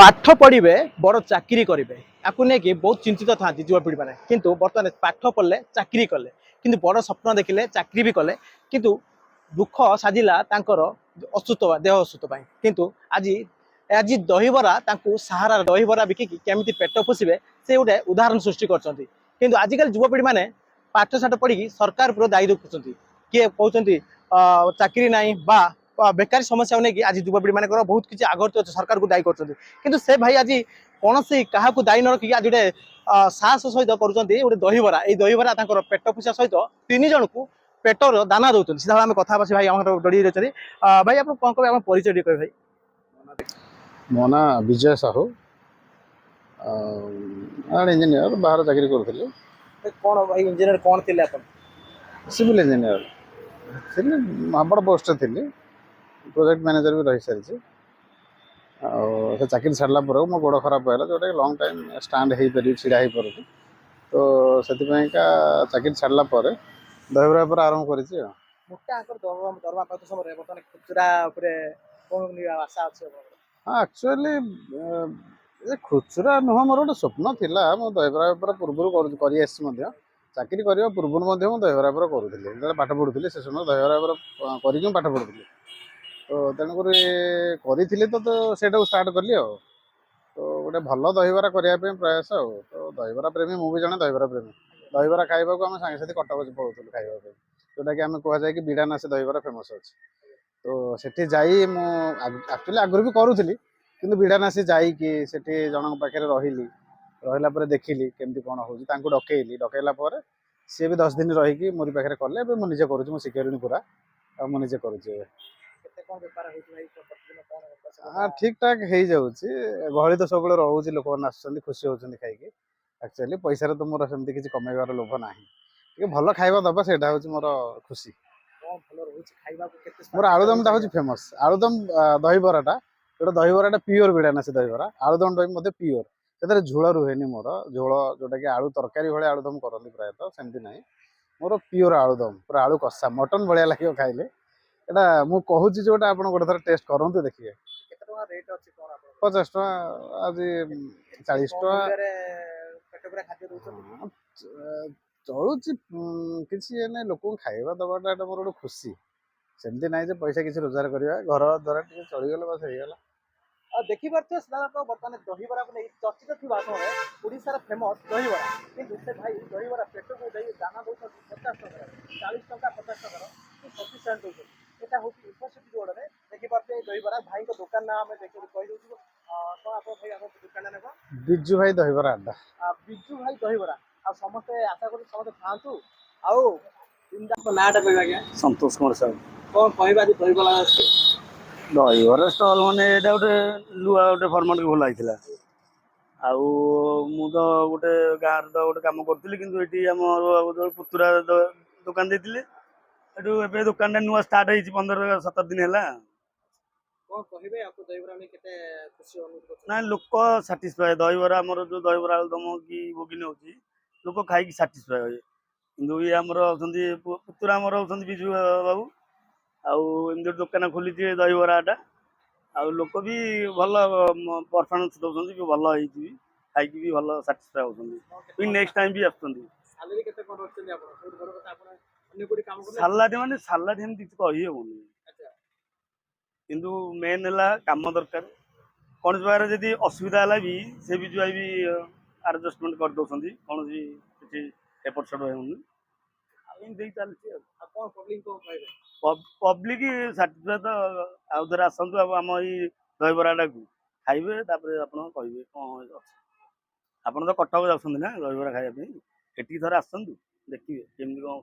पाठ पढ़े बड़ चाकरी करेंगे या नहीं बहुत चिंतित था युवापीढ़ी मैंने किंतु बर्तमान पाठ पढ़ले चाकरी कले किंतु बड़ स्वप्न देखिले चाकरी भी कले किंतु दुख साजिला असुस्थ देह असुस्थ किंतु आज आज दहीबरा सहारा दहीबरा बिकिकी केमी पेट पोषे से गोटे उदाहरण सृष्टि कर आजिकल युवपीढ़ी मैंने पाठ साठ पढ़ी सरकार पूरा दायी देखुं किए कहते चाकरी ना बेकारी समस्या नहीं आज युवपीढ़ी मान बहुत किसी आग्रह अच्छे सरकार को दायी कर से भाई आज कौन से क्या दायी न रखिक आज गोटे साहस सहित कर दहीबरा ये दहीबरा पेट पोषा सहित 3 जन को पेटर दाना दौरान सीधा आम कथा भाई आम जोड़ी रही भाई आप कौन कह परिचय कहे भाई मो ना विजय साहू इंजीनियर बाहर चाकरी करूँ कौन भाई इंजीनियर कौन थे आप सिविल इंजीनियर बड़ पोस्ट थी प्रोजेक्ट मैनेजर भी रही सारी चाकरी छाड़ा पर मो गोड़ खराब है जोटा लंग टाइम स्टाण्ड हो पार ढड़ा हो पार तो से चाकरी छाड़ा पर दहीबरा पर आरंभ कर हाँ एक्चुअली खुचुरा नुह मोर गोटे स्वप्न थिला मो दहीबरा पूर्व कर चाकरी करने पूर्व दहीबरा करूँ पाठ पढ़ुली से समय दहीबरा कर पाठ पढ़ुली तो तेणुक करी तो स्टार्ट कली तो गोटे भल दहीबरा करने प्रयास तो दहीबरा प्रेमी मुझे जड़े दहीबरा प्रेमी दहीबरा खाइबा आम सांगे साथी कटक पड़ूल खाइबा जोटा कि आम कहुए कि बिड़ानासी दहीबरा फेमस अच्छे तो सेठी जाई एक्चुअली आगुरी भी करूली किंतु बिड़ानासी जाइकी सेठी जन पाखे रही रहा पर देखिली केमती कौन हो डकैली डकैला सी भी 10 दिन रहीकि मोरी पाखे कले मुझे करुँ सिक्योरिटी पूरा मुझे करुँचे हाँ ठीक ठाक हो जाऊँगी गहली तो सब रोचे लोक मैंने खुशी होती खाई एक्चुअली पैसा तो मोर सेमती किसी कमेबार लोभ ना भल खाଇବା दबा से मोर खुशी मोर आलुदम टा हूँ फेमस आलुदम दहीबराटा जो दहीबराटा प्योर बिड़ानासी दहीबरा आलुदम टा प्योर से झोल रुहे मोर झोल जोटा कि आलू तरकारी भाई आलुदम करती प्रायतः सेमती ना मोर प्योर आलुदम पूरा आलू कषा मटन भाया लगे खाइले यहाँ मुझे कहूँ जोटा आप गोटे थर टेस्ट करूँ देखिए 50 टका आज 40 टका चलुची किसी लोक खाଇବା दबाटा एटा मोर गोटे खुशी सेमती ना पैसा किसी रोजगार करवा घर द्वारा चलीगले बस हो देखी पार्थ बर्तमान दहीबरा को नहीं चर्चित थी समय ओडार फेमस दहीबरा कि भाई दहीबरा पेट को दाना दौर 50 टकर 40 टका 50 टकर 25 सेंट दौर यहाँ हूँ यूनिवर्सिटी रोड में देखी पार्थे दहीबरा भाई को दुकान ना आम कही कौन आप भाई आम दुकान ना बिजू भाई दहीबरा अड्डा बिजू भाई दहीबरा आ समस्ते आशा कर समस्त खातु आउ नाटा कह आज्ञा संतोष कुमार साहू कौन कहवा दहीबरा दहीबरा स्टल मैंने यहाँ गोटे लुआ गोटे फर्माट खोला होता आउ तो गोटे गाँव तो गोटे कम करी कि आम पुतुरा दुकान देते ये दुकान नुआ स्टार्ट हो 15-17 दिन है ना लोक साटिस्फाए दहीबरा आमर जो दहीबरा आलुदम कि भोगिनी होची लोक खाई साटिस्फाए हुए किंतु ये आमर पुतुरा आमर होती विजु बाबू आम दुकान खोली दहीबराटा आउ लोक भी भल परफॉर्मेंस दौरान भी भल होती खाई भी भल साटिस्फाए होती नेक्स्ट टाइम भी आसुँच सालाड माने सालाड एमती कही हेनी किंतु मेन है काम दरकार कौन जगह जब असुविधा है भी से भी जो भी आडजस्टमेंट कर दौरान कौन किसी एपट सेपट होनी चलती पब्लिक साटिस्फाए तो आउ थे आसतु आम ये दहीबराटा को खाइबे तापर आप कहे कौन आप तो कटक जाऊँ ना दहीबरा खायापी एटी थर आसतु देखिए केमती कौन